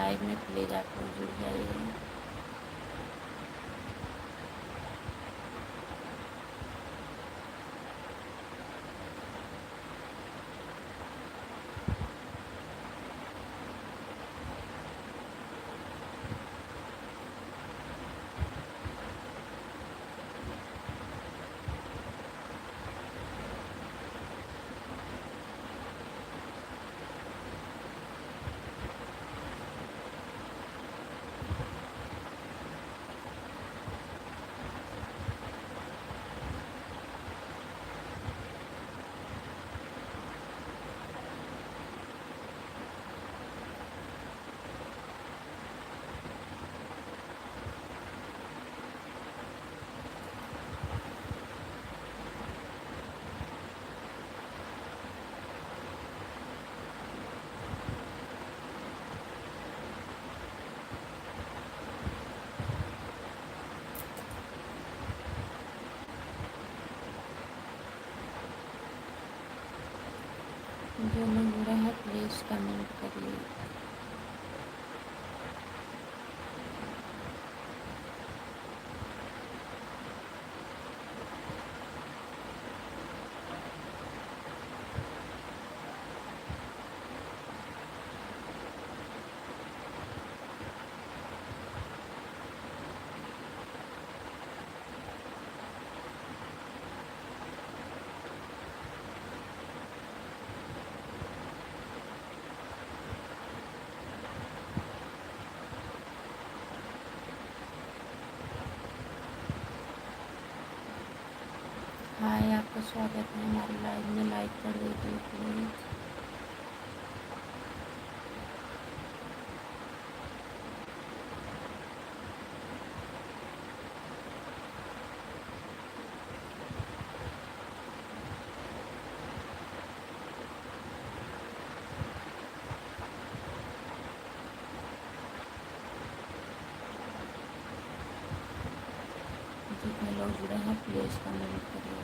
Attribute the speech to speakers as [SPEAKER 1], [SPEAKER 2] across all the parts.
[SPEAKER 1] Live में please आप लोग जुड़ जाइए। जो लोग जुड़े हैं प्लीज़ कमेंट करिए। हाय, आपका स्वागत है हमारे लाइव में। लाइक कर दीजिए प्लीज़। जितने लोग जुड़े हैं प्लीज़ कमेंट करिए।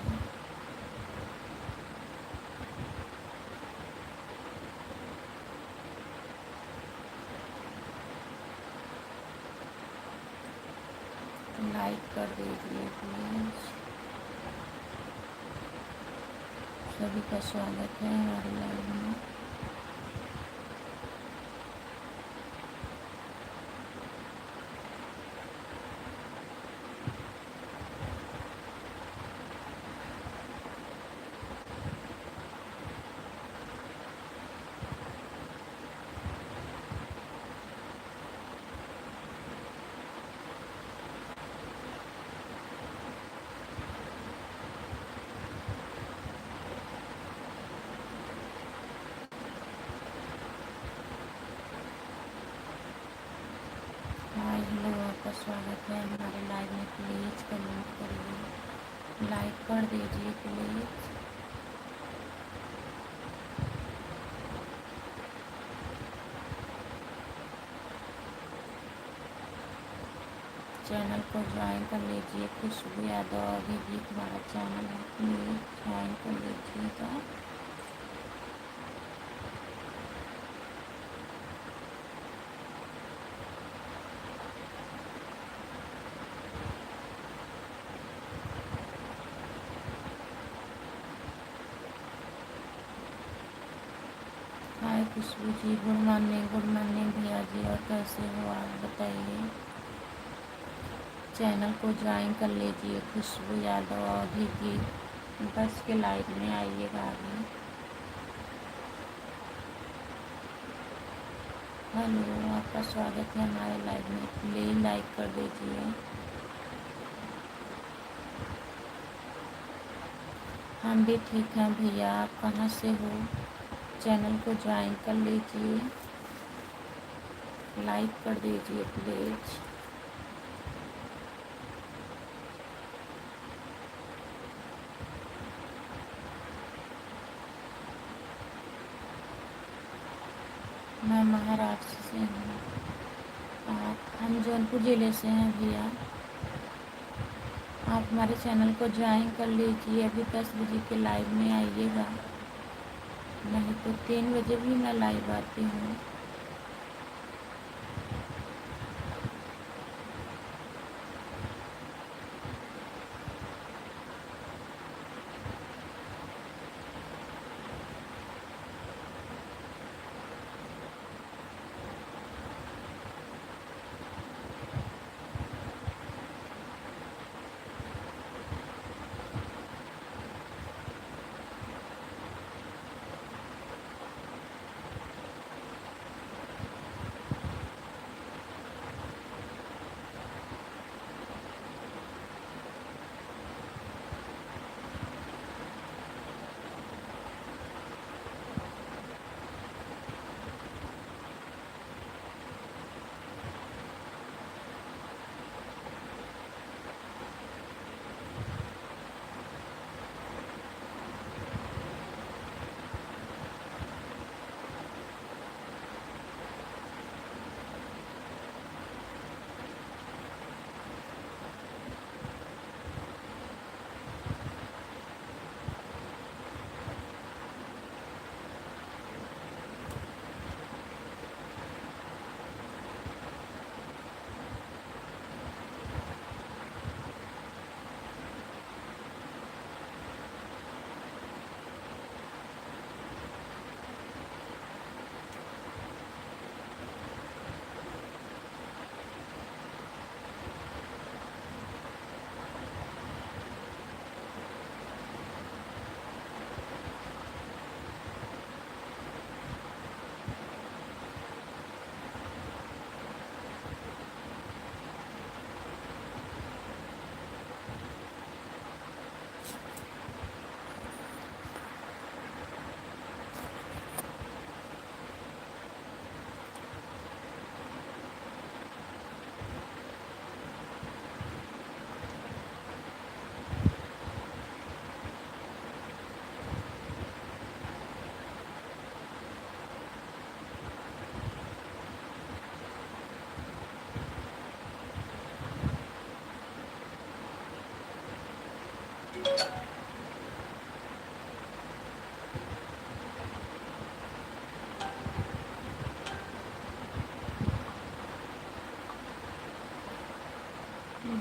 [SPEAKER 1] लाइक कर दीजिए प्लीज़। सभी का स्वागत है हमारे लाइव में। हाय, हेलो, आपका स्वागत है हमारे लाइव में। प्लीज़ कमेंट करिए, लाइक कर दीजिए प्लीज़। चैनल को ज्वाइन कर लीजिए। खुशबू यादव अभिजीत हमारा चैनल है, प्लीज़ ज्वाइन कर लीजिएगा। हाय खुशबू जी, गुड मॉर्निंग भैया जी। और कैसे हो आप बताइए। चैनल को ज्वाइन कर लीजिए। खुशबू यादव अभिजीत बस के लाइव में आइएगा आगे। हेलो, आपका स्वागत है हमारे लाइव में। प्लीज़ लाइक कर दीजिए। हम भी ठीक हैं भैया, आप कहाँ से हो। चैनल को ज्वाइन कर लीजिए, लाइक कर दीजिए प्लीज़। मैं महाराष्ट्र से हूँ। हम जौनपुर ज़िले से हैं भैया। आप हमारे चैनल को ज्वाइन कर लीजिए। अभी 10 बजे के लाइव में आइएगा, नहीं तो 3 बजे भी मैं लाइव आती हूँ।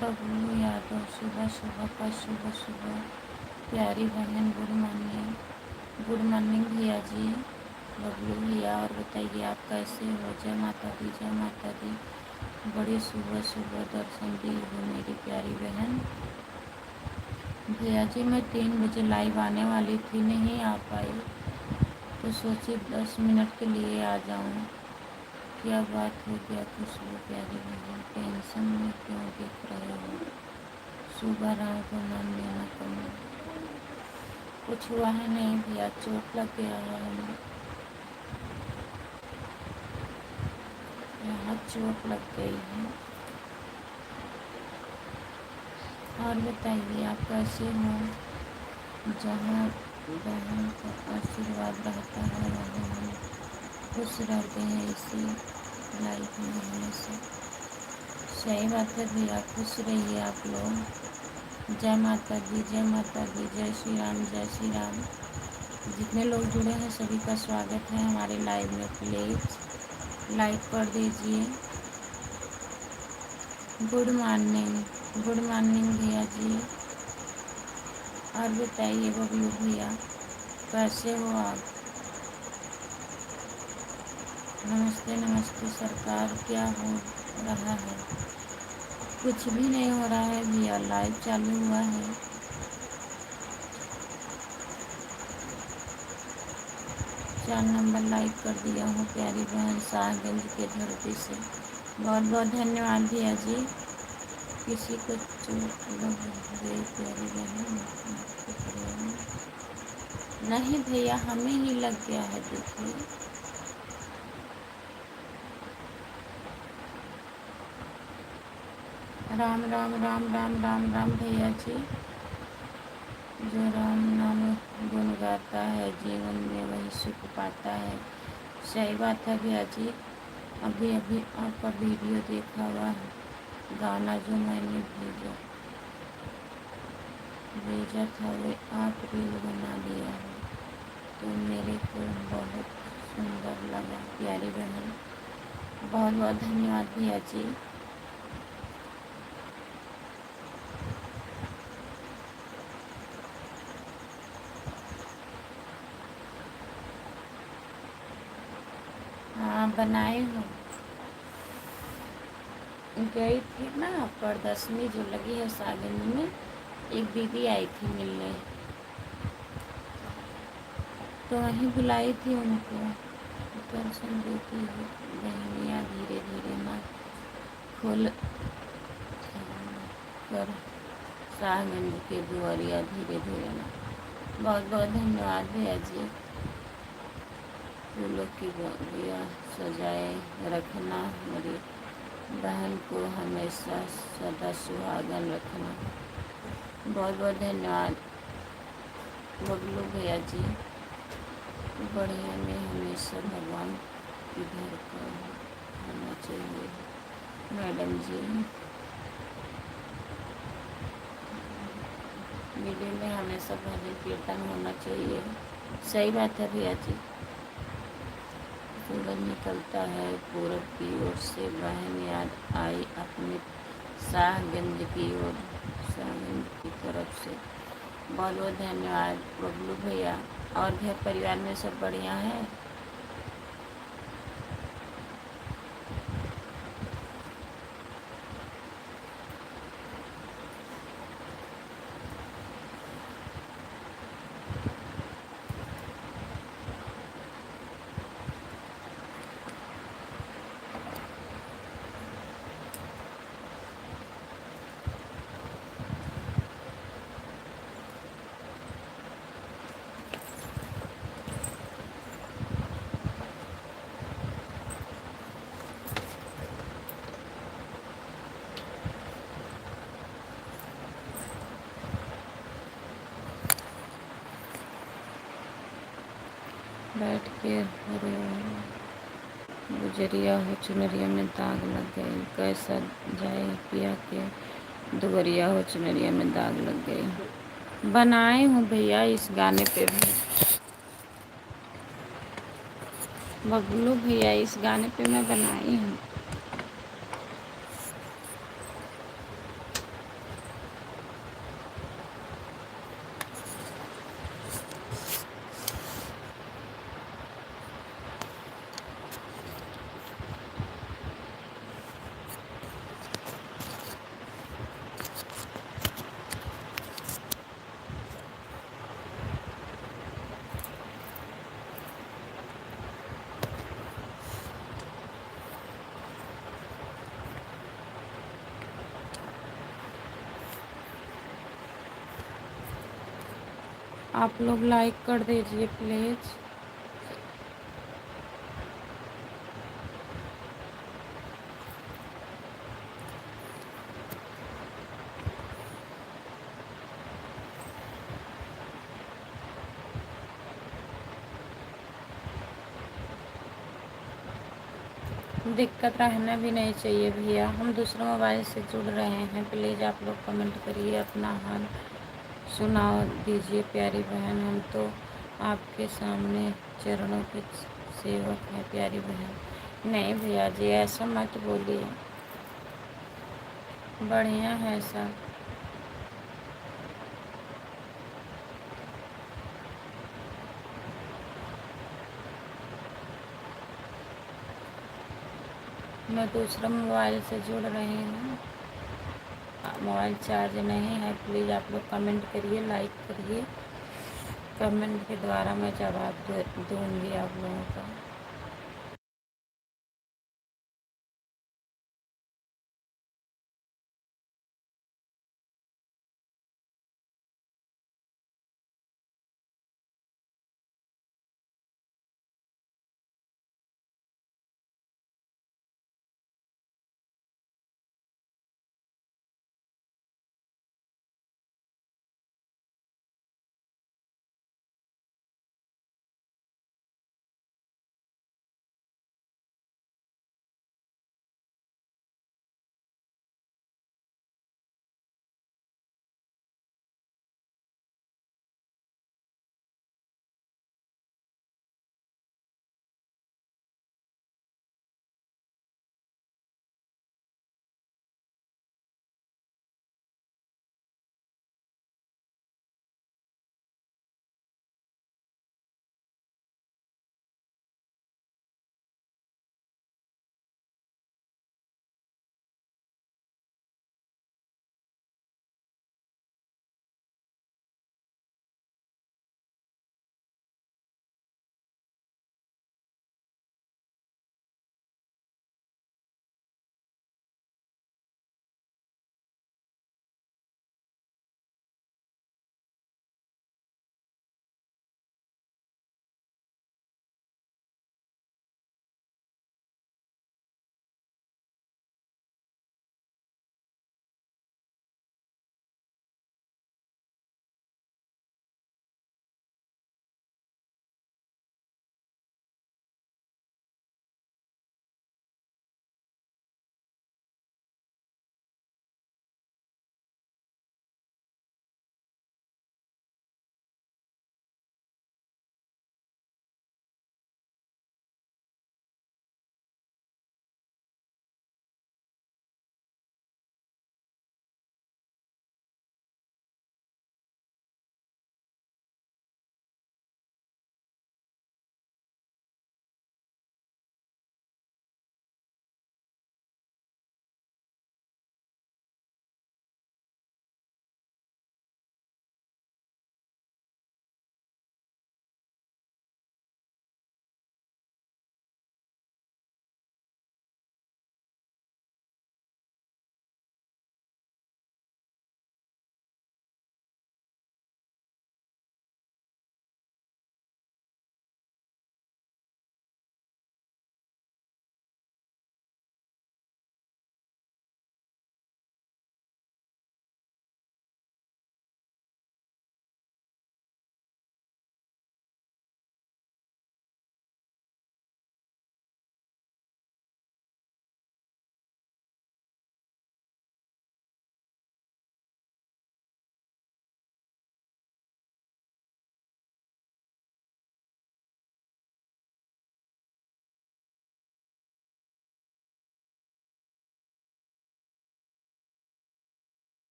[SPEAKER 1] बबलू यादव, सुबह सुबह का शुभ शुभ। प्यारी बहन गुड मॉर्निंग। गुड मॉर्निंग भैया जी, बबलू भैया। और बताइए आप कैसे हो? जय माता दी, जय माता दी। बड़ी सुबह सुबह दर्शन दी हो मेरी प्यारी बहन। भैया जी मैं 3 बजे लाइव आने वाली थी, नहीं आ पाई, तो सोची 10 मिनट के लिए आ जाऊं। क्या बात हो गया खुशबू प्यारी बहन? टेंशन में क्यों दिख रहे हो? सुबह राम को नाम लेना कम। कुछ हुआ है नहीं भैया, चोट लग गया है हमें, यहाँ चोट लग गई है। और बताइए आप कैसे हो? जहाँ बहन का आशीर्वाद रहता है वहाँ हम खुश रहते हैं इसी लाइफ में हमेशा। सही बात है भैया, खुश रहिए आप लोग। जय माता दी, जय माता दी, जय श्री राम, जय श्री राम। जितने लोग जुड़े हैं सभी का स्वागत है हमारे लाइव में। प्लीज़ लाइक कर दीजिए। गुड मॉर्निंग, गुड मॉर्निंग भैया जी। और बताइए बबलू भैया कैसे हो आप? नमस्ते नमस्ते सरकार, क्या हो रहा है? कुछ भी नहीं हो रहा है भैया, लाइव चालू हुआ है। 4 नंबर लाइक कर दिया हूँ प्यारी बहन शाहगंज के धरती से। बहुत बहुत धन्यवाद भैया जी। किसी को चोट लग गई प्यारी बहन? नहीं भैया हमें ही लग गया है, देखिए। राम राम राम राम राम राम भैया जी। जो राम नाम गुण गाता है जीवन में वही सुख पाता है। सही बात है भैया जी। अभी अभी आपका वीडियो देखा हुआ है, गाना जो मैंने भेजा था वो आप रील बना दिया है, तो मेरे को बहुत सुंदर लगा प्यारी बहन। बहुत बहुत धन्यवाद भैया जी। हाँ बनाए हो। गई थी ना प्रदर्शनी जो लगी है सागंज में, एक दीदी आई थी मिलने, तो वहीं बुलाई थी उनको। दर्शन देती है बहनियाँ धीरे धीरे ना खोल कर शाहगंज के दुआरिया धीरे धीरे ना। बहुत बहुत धन्यवाद भैया जी। फूलों की बगिया सजाए रखना, मेरी बहन को हमेशा सदा सुहागन रखना। बहुत बहुत धन्यवाद बबलू भैया जी। बढ़िया में हमेशा भगवान इधर का होना चाहिए मैडम जी। वीडियो में हमेशा भजन कीर्तन होना चाहिए। सही बात है भैया जी। सूरज निकलता है पूरब की ओर से, बहन याद आई अपने शाहगंज की ओर, शाहगंज की तरफ से। बहुत बहुत धन्यवाद बबलू भैया। और घर परिवार में सब बढ़िया है? बैठ के गुजरिया हो चुनरिया में दाग लग गई, कैसा जाए पिया के दुवरिया हो चुनरिया में दाग लग गई। बनाए हूँ भैया इस गाने पे भी, बबलू भैया इस गाने पे मैं बनाई हूँ। आप लोग लाइक कर दीजिए प्लीज़। दिक्कत रहना भी नहीं चाहिए भैया, हम दूसरे मोबाइल से जुड़ रहे हैं। प्लीज़ आप लोग कमेंट करिए, अपना हाल सुनाओ दीजिए प्यारी बहन। हम तो आपके सामने चरणों के सेवक हैं प्यारी बहन। नहीं भैया जी ऐसा मत बोलिए, बढ़िया है सब। मैं दूसरा मोबाइल से जुड़ रही हूँ, मोबाइल चार्ज नहीं है। प्लीज़ आप लोग कमेंट करिए, लाइक करिए। कमेंट के द्वारा मैं जवाब दूँगी आप लोगों का।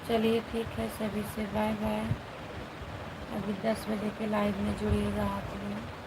[SPEAKER 1] चलिए ठीक है, सभी से बाय बाय। अभी 10 बजे के लाइव में जुड़िएगा आप लोग।